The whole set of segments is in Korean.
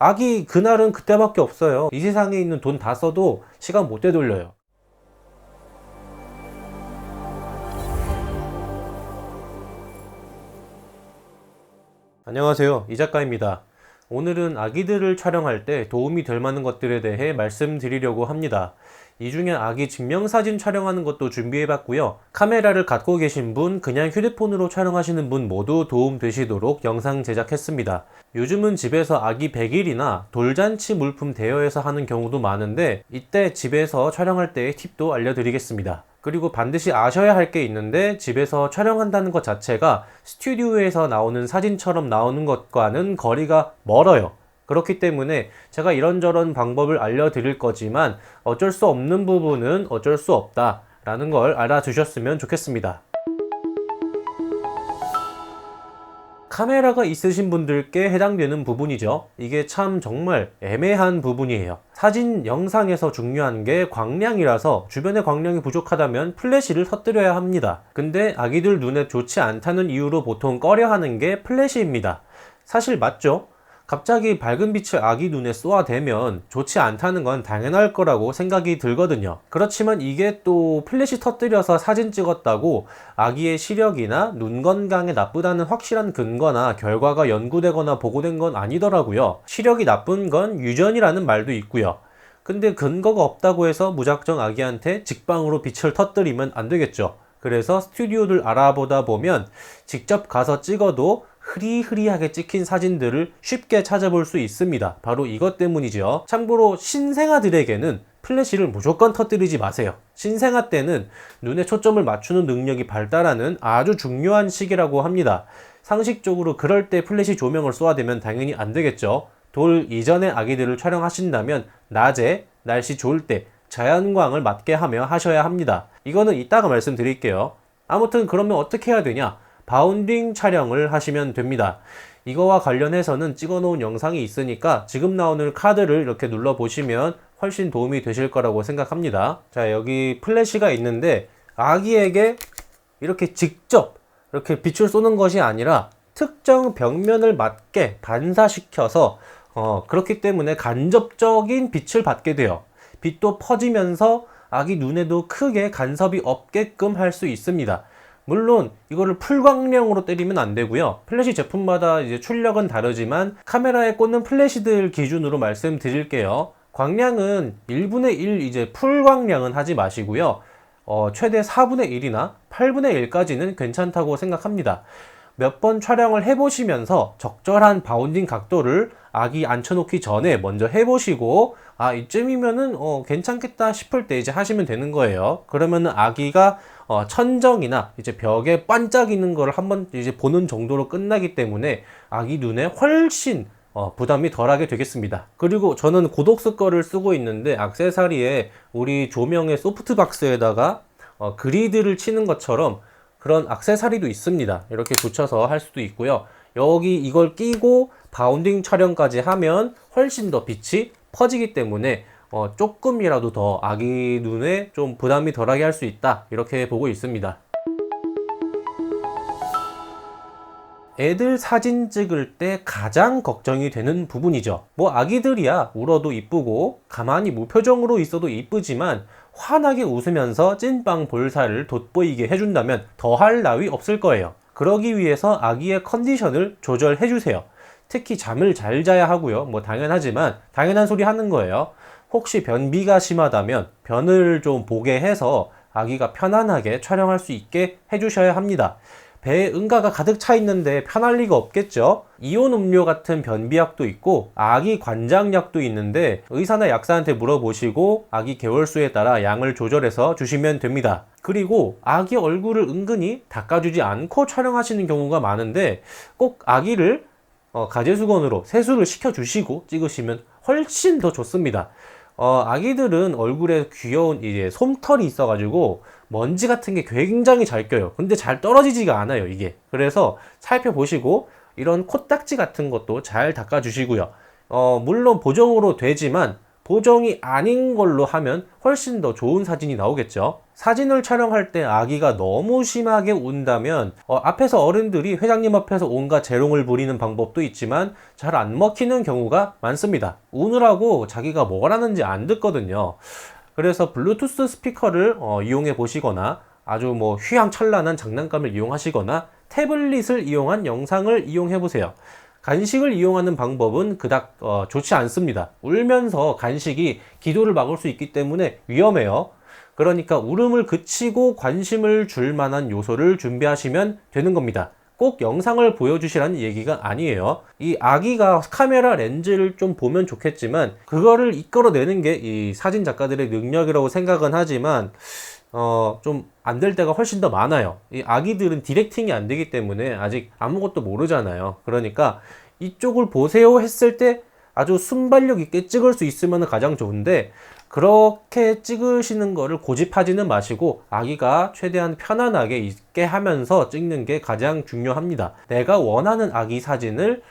아기 그날은 그때밖에 없어요. 이 세상에 있는 돈 다 써도 시간 못 되돌려요. 안녕하세요, 이 작가입니다. 오늘은 아기들을 촬영할 때 도움이 될 만한 것들에 대해 말씀드리려고 합니다. 이 중에 아기 증명사진 촬영하는 것도 준비해봤고요. 카메라를 갖고 계신 분, 그냥 휴대폰으로 촬영하시는 분 모두 도움 되시도록 영상 제작했습니다. 요즘은 집에서 아기 100일이나 돌잔치 물품 대여해서 하는 경우도 많은데, 이때 집에서 촬영할 때의 팁도 알려드리겠습니다. 그리고 반드시 아셔야 할 게 있는데, 집에서 촬영한다는 것 자체가 스튜디오에서 나오는 사진처럼 나오는 것과는 거리가 멀어요. 그렇기 때문에 제가 이런저런 방법을 알려드릴 거지만 어쩔 수 없는 부분은 어쩔 수 없다 라는 걸 알아두셨으면 좋겠습니다. 카메라가 있으신 분들께 해당되는 부분이죠. 이게 참 정말 애매한 부분이에요. 사진, 영상에서 중요한 게 광량이라서 주변에 광량이 부족하다면 플래시를 터뜨려야 합니다. 근데 아기들 눈에 좋지 않다는 이유로 보통 꺼려하는 게 플래시입니다. 사실 맞죠? 갑자기 밝은 빛을 아기 눈에 쏘아대면 좋지 않다는 건 당연할 거라고 생각이 들거든요. 그렇지만 이게 또 플래시 터뜨려서 사진 찍었다고 아기의 시력이나 눈 건강에 나쁘다는 확실한 근거나 결과가 연구되거나 보고된 건 아니더라고요. 시력이 나쁜 건 유전이라는 말도 있고요. 근데 근거가 없다고 해서 무작정 아기한테 직방으로 빛을 터뜨리면 안 되겠죠. 그래서 스튜디오를 알아보다 보면 직접 가서 찍어도 흐리흐리하게 찍힌 사진들을 쉽게 찾아볼 수 있습니다. 바로 이것 때문이죠. 참고로 신생아들에게는 플래시를 무조건 터뜨리지 마세요. 신생아 때는 눈에 초점을 맞추는 능력이 발달하는 아주 중요한 시기라고 합니다. 상식적으로 그럴 때 플래시 조명을 쏘아대면 당연히 안 되겠죠. 돌 이전에 아기들을 촬영하신다면 낮에 날씨 좋을 때 자연광을 맞게 하며 하셔야 합니다. 이거는 이따가 말씀드릴게요. 아무튼 그러면 어떻게 해야 되냐? 바운딩 촬영을 하시면 됩니다. 이거와 관련해서는 찍어 놓은 영상이 있으니까 지금 나오는 카드를 이렇게 눌러 보시면 훨씬 도움이 되실 거라고 생각합니다. 자, 여기 플래시가 있는데 아기에게 이렇게 직접 이렇게 빛을 쏘는 것이 아니라 특정 벽면을 맞게 반사시켜서 그렇기 때문에 간접적인 빛을 받게 돼요. 빛도 퍼지면서 아기 눈에도 크게 간섭이 없게끔 할 수 있습니다. 물론 이거를 풀광량으로 때리면 안 되고요. 플래시 제품마다 이제 출력은 다르지만 카메라에 꽂는 플래시들 기준으로 말씀드릴게요. 광량은 1분의 1 이제 풀광량은 하지 마시고요. 최대 4분의 1이나 8분의 1까지는 괜찮다고 생각합니다. 몇 번 촬영을 해보시면서 적절한 바운딩 각도를 아기 앉혀놓기 전에 먼저 해보시고 이쯤이면은 괜찮겠다 싶을 때 이제 하시면 되는 거예요. 그러면은 아기가 천정이나 이제 벽에 반짝이는 거를 한번 이제 보는 정도로 끝나기 때문에 아기 눈에 훨씬 부담이 덜하게 되겠습니다. 그리고 저는 고독스 거를 쓰고 있는데 액세서리에 우리 조명의 소프트박스에다가 그리드를 치는 것처럼 그런 액세서리도 있습니다. 이렇게 붙여서 할 수도 있고요. 여기 이걸 끼고 바운딩 촬영까지 하면 훨씬 더 빛이 퍼지기 때문에 조금이라도 더 아기 눈에 좀 부담이 덜하게 할 수 있다, 이렇게 보고 있습니다. 애들 사진 찍을 때 가장 걱정이 되는 부분이죠. 뭐 아기들이야 울어도 이쁘고 가만히 무표정으로 있어도 이쁘지만 환하게 웃으면서 찐빵 볼살을 돋보이게 해준다면 더할 나위 없을 거예요. 그러기 위해서 아기의 컨디션을 조절해 주세요. 특히 잠을 잘 자야 하고요. 뭐 당연하지만 당연한 소리 하는 거예요. 혹시 변비가 심하다면 변을 좀 보게 해서 아기가 편안하게 촬영할 수 있게 해주셔야 합니다. 배에 응가가 가득 차 있는데 편할 리가 없겠죠. 이온 음료 같은 변비약도 있고 아기 관장약도 있는데 의사나 약사한테 물어보시고 아기 개월수에 따라 양을 조절해서 주시면 됩니다. 그리고 아기 얼굴을 은근히 닦아주지 않고 촬영하시는 경우가 많은데 꼭 아기를 가제수건으로 세수를 시켜주시고 찍으시면 훨씬 더 좋습니다. 아기들은 얼굴에 귀여운 이제 솜털이 있어가지고 먼지 같은 게 굉장히 잘 껴요. 근데 잘 떨어지지가 않아요, 이게. 그래서 살펴보시고 이런 코딱지 같은 것도 잘 닦아주시고요. 물론 보정으로 되지만 보정이 아닌 걸로 하면 훨씬 더 좋은 사진이 나오겠죠. 사진을 촬영할 때 아기가 너무 심하게 운다면 앞에서 어른들이 회장님 앞에서 온갖 재롱을 부리는 방법도 있지만 잘 안 먹히는 경우가 많습니다. 우느라고 자기가 뭘 하는지 안 듣거든요. 그래서 블루투스 스피커를 이용해 보시거나 아주 뭐 휘황찬란한 장난감을 이용하시거나 태블릿을 이용한 영상을 이용해 보세요. 간식을 이용하는 방법은 그닥 좋지 않습니다. 울면서 간식이 기도를 막을 수 있기 때문에 위험해요. 그러니까 울음을 그치고 관심을 줄 만한 요소를 준비하시면 되는 겁니다. 꼭 영상을 보여주시라는 얘기가 아니에요. 이 아기가 카메라 렌즈를 좀 보면 좋겠지만 그거를 이끌어내는 게 이 사진 작가들의 능력이라고 생각은 하지만 좀 안 될 때가 훨씬 더 많아요. 이 아기들은 디렉팅이 안 되기 때문에 아직 아무것도 모르잖아요. 그러니까 이쪽을 보세요 했을 때 아주 순발력 있게 찍을 수 있으면 가장 좋은데 그렇게 찍으시는 거를 고집하지는 마시고 아기가 최대한 편안하게 있게 하면서 찍는 게 가장 중요합니다. 내가 원하는 아기 사진을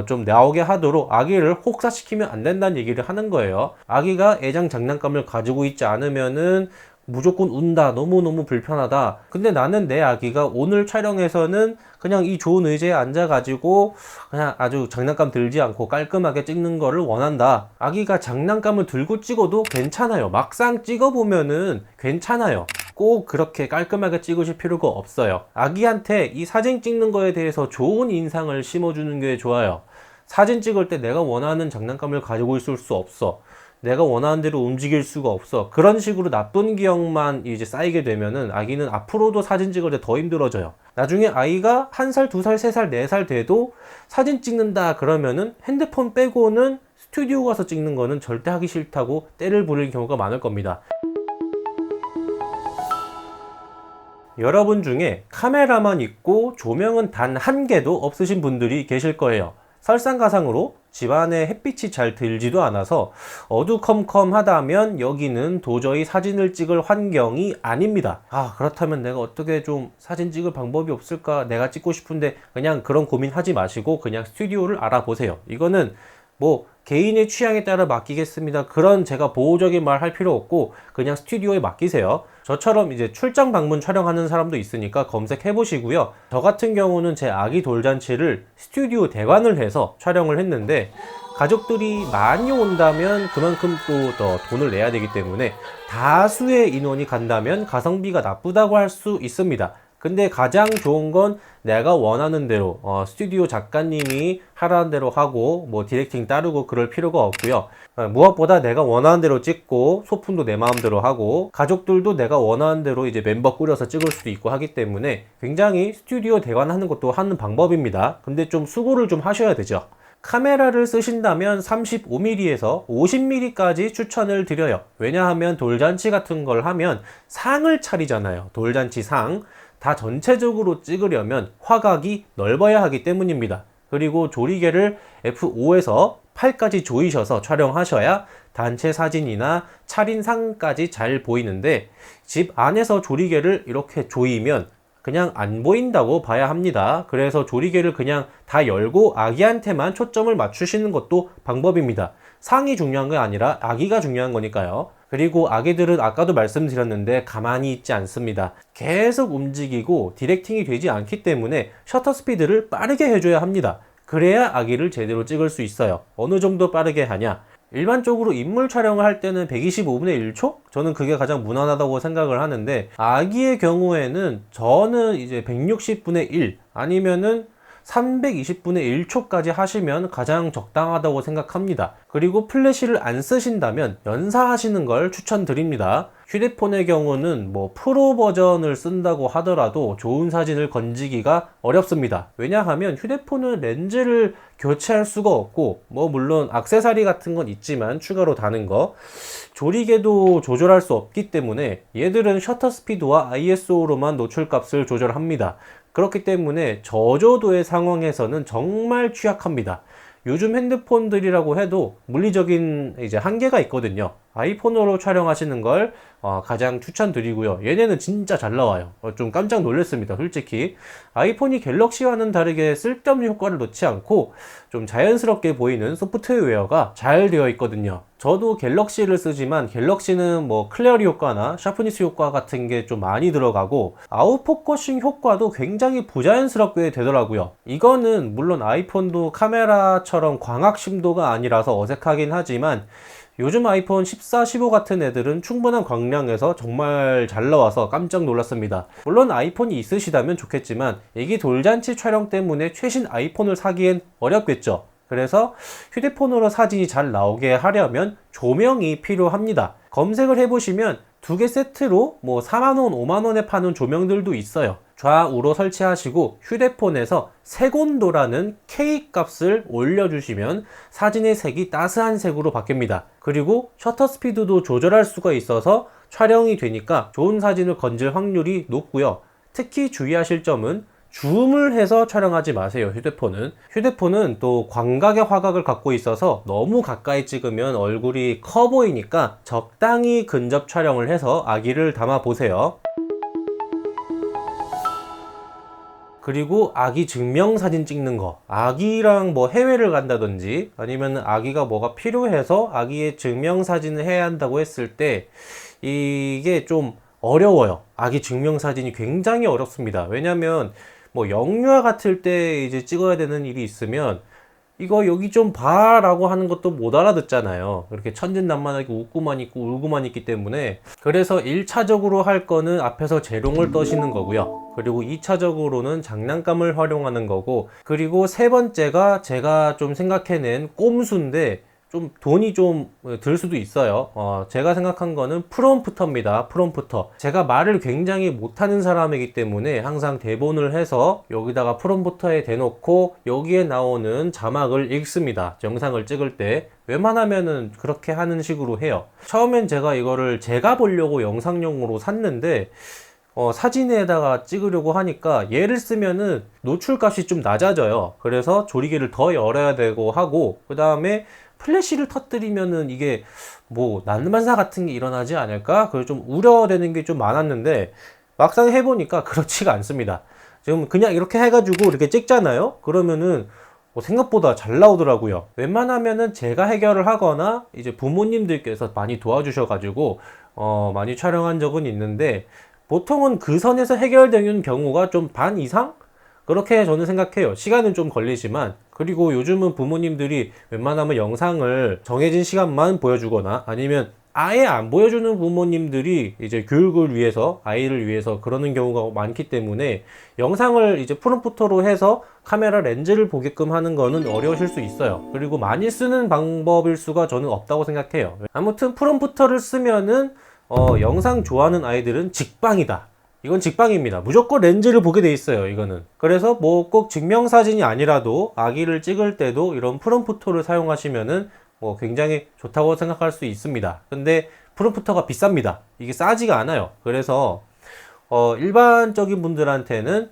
좀 나오게 하도록 아기를 혹사시키면 안 된다는 얘기를 하는 거예요. 아기가 애장 장난감을 가지고 있지 않으면은 무조건 운다, 너무너무 불편하다. 근데 나는 내 아기가 오늘 촬영에서는 그냥 이 좋은 의자에 앉아가지고 그냥 아주 장난감 들지 않고 깔끔하게 찍는 거를 원한다. 아기가 장난감을 들고 찍어도 괜찮아요. 막상 찍어보면은 괜찮아요. 꼭 그렇게 깔끔하게 찍으실 필요가 없어요. 아기한테 이 사진 찍는 거에 대해서 좋은 인상을 심어주는 게 좋아요. 사진 찍을 때 내가 원하는 장난감을 가지고 있을 수 없어. 내가 원하는 대로 움직일 수가 없어. 그런 식으로 나쁜 기억만 이제 쌓이게 되면은 아기는 앞으로도 사진 찍을 때 더 힘들어져요. 나중에 아이가 1살, 2살, 3살, 4살 돼도 사진 찍는다 그러면은 핸드폰 빼고는 스튜디오 가서 찍는 거는 절대 하기 싫다고 떼를 부릴 경우가 많을 겁니다. 여러분 중에 카메라만 있고 조명은 단 한 개도 없으신 분들이 계실 거예요. 설상가상으로 집안에 햇빛이 잘 들지도 않아서 어두컴컴하다면 여기는 도저히 사진을 찍을 환경이 아닙니다. 그렇다면 내가 어떻게 좀 사진 찍을 방법이 없을까? 내가 찍고 싶은데 그냥 그런 고민하지 마시고 그냥 스튜디오를 알아보세요. 이거는 뭐 개인의 취향에 따라 맡기겠습니다. 그런 제가 보호적인 말 할 필요 없고 그냥 스튜디오에 맡기세요. 저처럼 이제 출장 방문 촬영하는 사람도 있으니까 검색해 보시고요. 저 같은 경우는 제 아기 돌잔치를 스튜디오 대관을 해서 촬영을 했는데 가족들이 많이 온다면 그만큼 또 더 돈을 내야 되기 때문에 다수의 인원이 간다면 가성비가 나쁘다고 할 수 있습니다. 근데 가장 좋은 건 내가 원하는 대로 스튜디오 작가님이 하라는 대로 하고 뭐 디렉팅 따르고 그럴 필요가 없고요. 무엇보다 내가 원하는 대로 찍고 소품도 내 마음대로 하고 가족들도 내가 원하는 대로 이제 멤버 꾸려서 찍을 수도 있고 하기 때문에 굉장히 스튜디오 대관하는 것도 하는 방법입니다. 근데 좀 수고를 좀 하셔야 되죠. 카메라를 쓰신다면 35mm에서 50mm까지 추천을 드려요. 왜냐하면 돌잔치 같은 걸 하면 상을 차리잖아요. 돌잔치 상. 다 전체적으로 찍으려면 화각이 넓어야 하기 때문입니다. 그리고 조리개를 F5에서 8까지 조이셔서 촬영하셔야 단체 사진이나 차림상까지 잘 보이는데 집 안에서 조리개를 이렇게 조이면 그냥 안 보인다고 봐야 합니다. 그래서 조리개를 그냥 다 열고 아기한테만 초점을 맞추시는 것도 방법입니다. 상이 중요한 게 아니라 아기가 중요한 거니까요. 그리고 아기들은 아까도 말씀드렸는데 가만히 있지 않습니다. 계속 움직이고 디렉팅이 되지 않기 때문에 셔터 스피드를 빠르게 해줘야 합니다. 그래야 아기를 제대로 찍을 수 있어요. 어느 정도 빠르게 하냐? 일반적으로 인물 촬영을 할 때는 125분의 1초? 저는 그게 가장 무난하다고 생각을 하는데 아기의 경우에는 저는 이제 160분의 1 아니면은 320분의 1초까지 하시면 가장 적당하다고 생각합니다. 그리고 플래시를 안 쓰신다면 연사하시는 걸 추천드립니다. 휴대폰의 경우는 뭐 프로 버전을 쓴다고 하더라도 좋은 사진을 건지기가 어렵습니다. 왜냐하면 휴대폰은 렌즈를 교체할 수가 없고 뭐 물론 액세서리 같은 건 있지만 추가로 다는 거 조리개도 조절할 수 없기 때문에 얘들은 셔터 스피드와 ISO로만 노출값을 조절합니다. 그렇기 때문에 저조도의 상황에서는 정말 취약합니다. 요즘 핸드폰들이라고 해도 물리적인 이제 한계가 있거든요. 아이폰으로 촬영하시는 걸 가장 추천드리고요. 얘네는 진짜 잘 나와요. 좀 깜짝 놀랐습니다. 솔직히 아이폰이 갤럭시와는 다르게 쓸데없는 효과를 넣지 않고 좀 자연스럽게 보이는 소프트웨어가 잘 되어 있거든요. 저도 갤럭시를 쓰지만 갤럭시는 뭐 클래리 효과나 샤프니스 효과 같은 게 좀 많이 들어가고 아웃포커싱 효과도 굉장히 부자연스럽게 되더라고요. 이거는 물론 아이폰도 카메라처럼 광학 심도가 아니라서 어색하긴 하지만 요즘 아이폰 14, 15 같은 애들은 충분한 광량에서 정말 잘 나와서 깜짝 놀랐습니다. 물론 아이폰이 있으시다면 좋겠지만 이게 돌잔치 촬영 때문에 최신 아이폰을 사기엔 어렵겠죠. 그래서 휴대폰으로 사진이 잘 나오게 하려면 조명이 필요합니다. 검색을 해보시면 두 개 세트로 뭐 4만원, 5만원에 파는 조명들도 있어요. 좌우로 설치하시고 휴대폰에서 색온도라는 K 값을 올려주시면 사진의 색이 따스한 색으로 바뀝니다. 그리고 셔터 스피드도 조절할 수가 있어서 촬영이 되니까 좋은 사진을 건질 확률이 높고요. 특히 주의하실 점은 줌을 해서 촬영하지 마세요. 휴대폰은 또 광각의 화각을 갖고 있어서 너무 가까이 찍으면 얼굴이 커 보이니까 적당히 근접 촬영을 해서 아기를 담아 보세요. 그리고 아기 증명사진 찍는 거, 아기랑 뭐 해외를 간다든지 아니면 아기가 뭐가 필요해서 아기의 증명사진을 해야 한다고 했을 때 이게 좀 어려워요. 아기 증명사진이 굉장히 어렵습니다. 왜냐면 뭐 영유아 같을 때 이제 찍어야 되는 일이 있으면 이거 여기 좀 봐 라고 하는 것도 못 알아듣잖아요. 이렇게 천진난만하게 웃고만 있고 울고만 있기 때문에. 그래서 1차적으로 할 거는 앞에서 재롱을 떠시는 거고요. 그리고 2차적으로는 장난감을 활용하는 거고, 그리고 세 번째가 제가 좀 생각해낸 꼼수인데 좀 돈이 좀 들 수도 있어요. 제가 생각한 거는 프롬프터입니다. 프롬프터. 제가 말을 굉장히 못하는 사람이기 때문에 항상 대본을 해서 여기다가 프롬프터에 대놓고 여기에 나오는 자막을 읽습니다. 영상을 찍을 때 웬만하면은 그렇게 하는 식으로 해요. 처음엔 제가 이거를 제가 보려고 영상용으로 샀는데 사진에다가 찍으려고 하니까 얘를 쓰면은 노출값이 좀 낮아져요. 그래서 조리개를 더 열어야 되고 하고, 그 다음에 플래시를 터뜨리면은 이게 뭐 난반사 같은 게 일어나지 않을까? 그래서 좀 우려되는 게 좀 많았는데 막상 해보니까 그렇지가 않습니다. 지금 그냥 이렇게 해가지고 이렇게 찍잖아요? 그러면은 생각보다 잘 나오더라고요. 웬만하면은 제가 해결을 하거나 이제 부모님들께서 많이 도와주셔가지고 많이 촬영한 적은 있는데 보통은 그 선에서 해결되는 경우가 좀 반 이상? 그렇게 저는 생각해요. 시간은 좀 걸리지만. 그리고 요즘은 부모님들이 웬만하면 영상을 정해진 시간만 보여주거나 아니면 아예 안 보여주는 부모님들이 이제 교육을 위해서, 아이를 위해서 그러는 경우가 많기 때문에 영상을 이제 프롬프터로 해서 카메라 렌즈를 보게끔 하는 거는 어려우실 수 있어요. 그리고 많이 쓰는 방법일 수가 저는 없다고 생각해요. 아무튼 프롬프터를 쓰면은 영상 좋아하는 아이들은 직방이다. 이건 직방입니다. 무조건 렌즈를 보게 돼 있어요. 이거는. 그래서 뭐 꼭 증명사진이 아니라도 아기를 찍을 때도 이런 프롬프터를 사용하시면은 굉장히 좋다고 생각할 수 있습니다. 근데 프롬프터가 비쌉니다. 이게 싸지가 않아요. 그래서 일반적인 분들한테는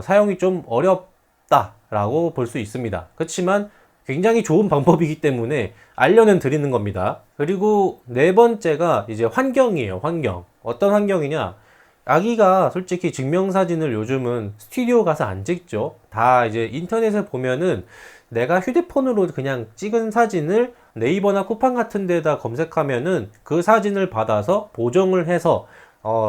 사용이 좀 어렵다라고 볼 수 있습니다. 그렇지만 굉장히 좋은 방법이기 때문에 알려는 드리는 겁니다. 그리고 네 번째가 이제 환경이에요. 환경. 어떤 환경이냐? 아기가 솔직히 증명사진을 요즘은 스튜디오 가서 안 찍죠. 다 이제 인터넷에 보면은 내가 휴대폰으로 그냥 찍은 사진을 네이버나 쿠팡 같은 데다 검색하면은 그 사진을 받아서 보정을 해서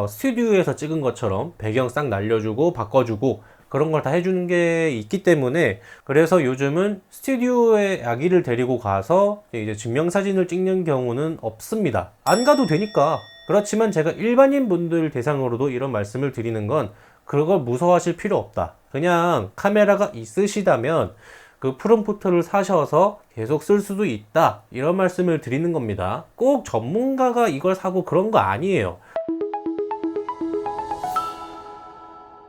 스튜디오에서 찍은 것처럼 배경 싹 날려주고 바꿔주고 그런 걸 다 해주는 게 있기 때문에, 그래서 요즘은 스튜디오에 아기를 데리고 가서 이제 증명사진을 찍는 경우는 없습니다. 안 가도 되니까. 그렇지만 제가 일반인 분들 대상으로도 이런 말씀을 드리는 건 그걸 무서워하실 필요 없다. 그냥 카메라가 있으시다면 그 프롬프터를 사셔서 계속 쓸 수도 있다. 이런 말씀을 드리는 겁니다. 꼭 전문가가 이걸 사고 그런 거 아니에요.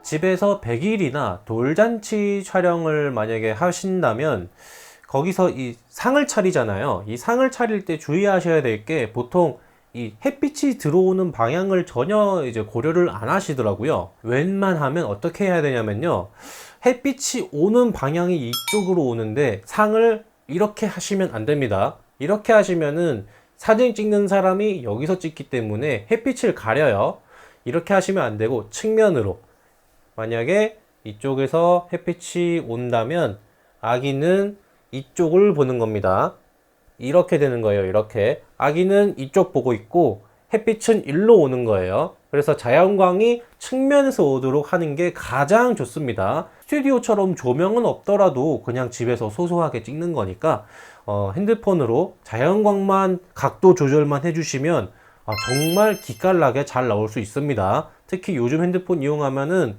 집에서 100일이나 돌잔치 촬영을 만약에 하신다면 거기서 이 상을 차리잖아요. 이 상을 차릴 때 주의하셔야 될 게 보통 이 햇빛이 들어오는 방향을 전혀 이제 고려를 안 하시더라고요. 웬만하면 어떻게 해야 되냐면요. 햇빛이 오는 방향이 이쪽으로 오는데 상을 이렇게 하시면 안 됩니다. 이렇게 하시면은 사진 찍는 사람이 여기서 찍기 때문에 햇빛을 가려요. 이렇게 하시면 안 되고 측면으로, 만약에 이쪽에서 햇빛이 온다면 아기는 이쪽을 보는 겁니다. 이렇게 되는 거예요. 이렇게 아기는 이쪽 보고 있고 햇빛은 일로 오는 거예요. 그래서 자연광이 측면에서 오도록 하는 게 가장 좋습니다. 스튜디오처럼 조명은 없더라도 그냥 집에서 소소하게 찍는 거니까 핸드폰으로 자연광만 각도 조절만 해주시면 정말 기깔나게 잘 나올 수 있습니다. 특히 요즘 핸드폰 이용하면은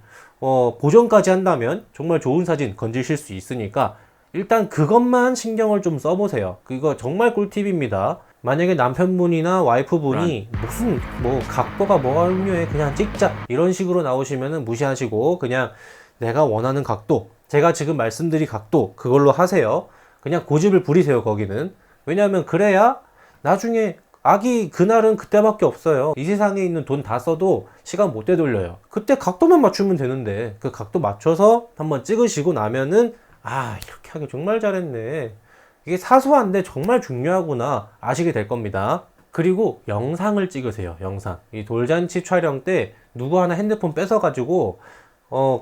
보정까지 한다면 정말 좋은 사진 건지실 수 있으니까 일단 그것만 신경을 좀 써보세요. 그거 정말 꿀팁입니다. 만약에 남편분이나 와이프분이 무슨 각도가 뭐가 중요해 그냥 찍자 이런 식으로 나오시면은 무시하시고 그냥 내가 원하는 각도, 제가 지금 말씀드린 각도 그걸로 하세요. 그냥 고집을 부리세요. 거기는. 왜냐하면 그래야 나중에 아기 그날은 그때밖에 없어요. 이 세상에 있는 돈 다 써도 시간 못 되돌려요. 그때 각도만 맞추면 되는데 그 각도 맞춰서 한번 찍으시고 나면은 이렇게 하기 정말 잘했네, 이게 사소한데 정말 중요하구나 아시게 될 겁니다. 그리고 영상을 찍으세요. 영상. 이 돌잔치 촬영 때 누구 하나 핸드폰 뺏어 가지고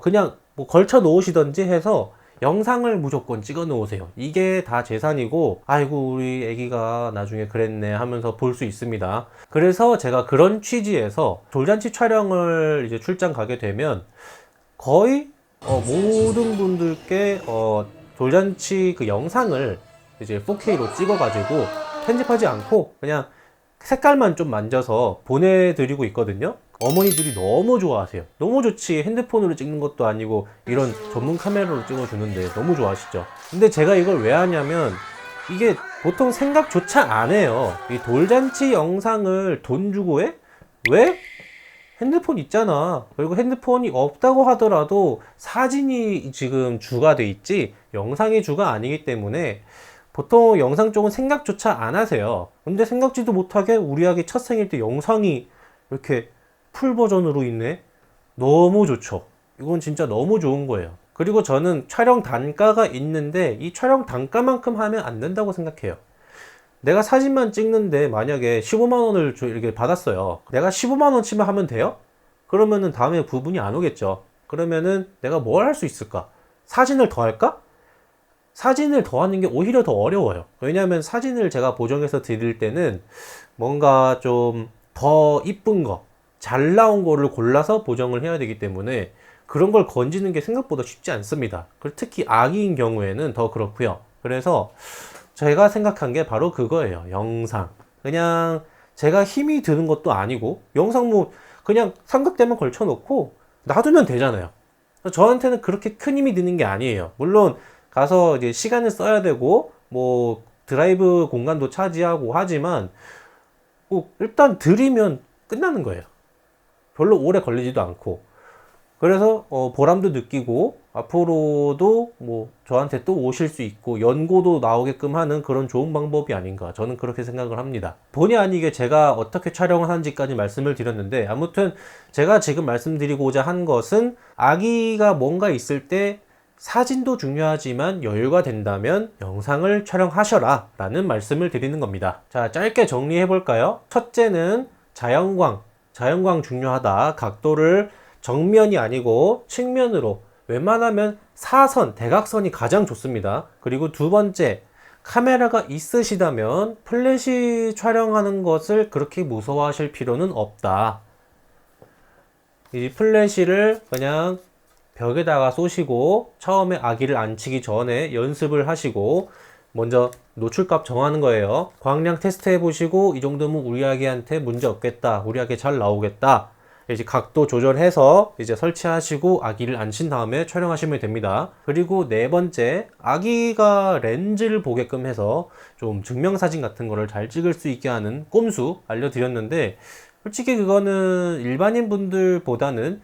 그냥 걸쳐 놓으시던지 해서 영상을 무조건 찍어 놓으세요. 이게 다 재산이고 아이고 우리 애기가 나중에 그랬네 하면서 볼 수 있습니다. 그래서 제가 그런 취지에서 돌잔치 촬영을 이제 출장 가게 되면 거의 모든 분들께 돌잔치 그 영상을 이제 4K로 찍어 가지고 편집하지 않고 그냥 색깔만 좀 만져서 보내드리고 있거든요. 어머니들이 너무 좋아하세요. 너무 좋지, 핸드폰으로 찍는 것도 아니고 이런 전문 카메라로 찍어주는데 너무 좋아하시죠. 근데 제가 이걸 왜 하냐면 이게 보통 생각조차 안 해요. 이 돌잔치 영상을 돈 주고 해? 왜? 핸드폰 있잖아. 그리고 핸드폰이 없다고 하더라도 사진이 지금 주가 돼 있지 영상이 주가 아니기 때문에 보통 영상 쪽은 생각조차 안 하세요. 근데 생각지도 못하게 우리 아기 첫 생일 때 영상이 이렇게 풀 버전으로 있네? 너무 좋죠. 이건 진짜 너무 좋은 거예요. 그리고 저는 촬영 단가가 있는데 이 촬영 단가만큼 하면 안 된다고 생각해요. 내가 사진만 찍는데 만약에 15만 원을 이렇게 받았어요. 내가 15만 원치만 하면 돼요? 그러면은 다음에 부분이 안 오겠죠. 그러면은 내가 뭘 할 수 있을까? 사진을 더 할까? 사진을 더 하는 게 오히려 더 어려워요. 왜냐하면 사진을 제가 보정해서 드릴 때는 뭔가 좀 더 이쁜 거, 잘 나온 거를 골라서 보정을 해야 되기 때문에 그런 걸 건지는 게 생각보다 쉽지 않습니다. 특히 아기인 경우에는 더 그렇고요. 그래서 제가 생각한 게 바로 그거예요. 영상. 그냥 제가 힘이 드는 것도 아니고 영상 그냥 삼각대만 걸쳐놓고 놔두면 되잖아요. 저한테는 그렇게 큰 힘이 드는 게 아니에요. 물론 가서 이제 시간을 써야 되고 드라이브 공간도 차지하고 하지만 일단 들이면 끝나는 거예요. 별로 오래 걸리지도 않고. 그래서 보람도 느끼고 앞으로도 저한테 또 오실 수 있고 연고도 나오게끔 하는 그런 좋은 방법이 아닌가, 저는 그렇게 생각을 합니다. 본의 아니게 제가 어떻게 촬영을 하는지까지 말씀을 드렸는데 아무튼 제가 지금 말씀드리고자 한 것은 아기가 뭔가 있을 때 사진도 중요하지만 여유가 된다면 영상을 촬영하셔라 라는 말씀을 드리는 겁니다. 자, 짧게 정리해 볼까요? 첫째는 자연광 중요하다. 각도를 정면이 아니고 측면으로, 웬만하면 사선, 대각선이 가장 좋습니다. 그리고 두 번째, 카메라가 있으시다면 플래시 촬영하는 것을 그렇게 무서워하실 필요는 없다. 이 플래시를 그냥 벽에다가 쏘시고 처음에 아기를 앉히기 전에 연습을 하시고 먼저 노출값 정하는 거예요. 광량 테스트 해보시고 이 정도면 우리 아기한테 문제 없겠다, 우리 아기 잘 나오겠다, 이제 각도 조절해서 이제 설치하시고 아기를 앉힌 다음에 촬영하시면 됩니다. 그리고 네 번째, 아기가 렌즈를 보게끔 해서 좀 증명사진 같은 거를 잘 찍을 수 있게 하는 꼼수 알려드렸는데 솔직히 그거는 일반인 분들보다는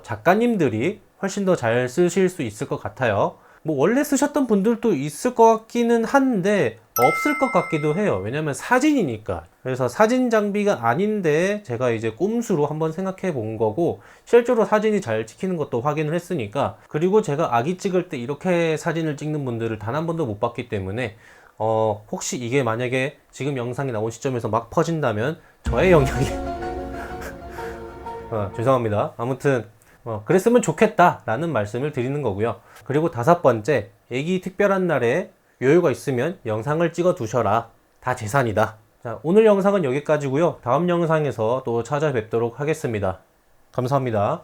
작가님들이 훨씬 더 잘 쓰실 수 있을 것 같아요. 원래 쓰셨던 분들도 있을 것 같기는 한데 없을 것 같기도 해요. 왜냐면 사진이니까. 그래서 사진 장비가 아닌데 제가 이제 꼼수로 한번 생각해 본 거고 실제로 사진이 잘 찍히는 것도 확인을 했으니까. 그리고 제가 아기 찍을 때 이렇게 사진을 찍는 분들을 단 한 번도 못 봤기 때문에 혹시 이게 만약에 지금 영상이 나온 시점에서 막 퍼진다면 저의 영향이 죄송합니다. 아무튼 그랬으면 좋겠다라는 말씀을 드리는 거고요. 그리고 다섯 번째, 애기 특별한 날에 여유가 있으면 영상을 찍어 두셔라. 다 재산이다. 자, 오늘 영상은 여기까지고요. 다음 영상에서 또 찾아뵙도록 하겠습니다. 감사합니다.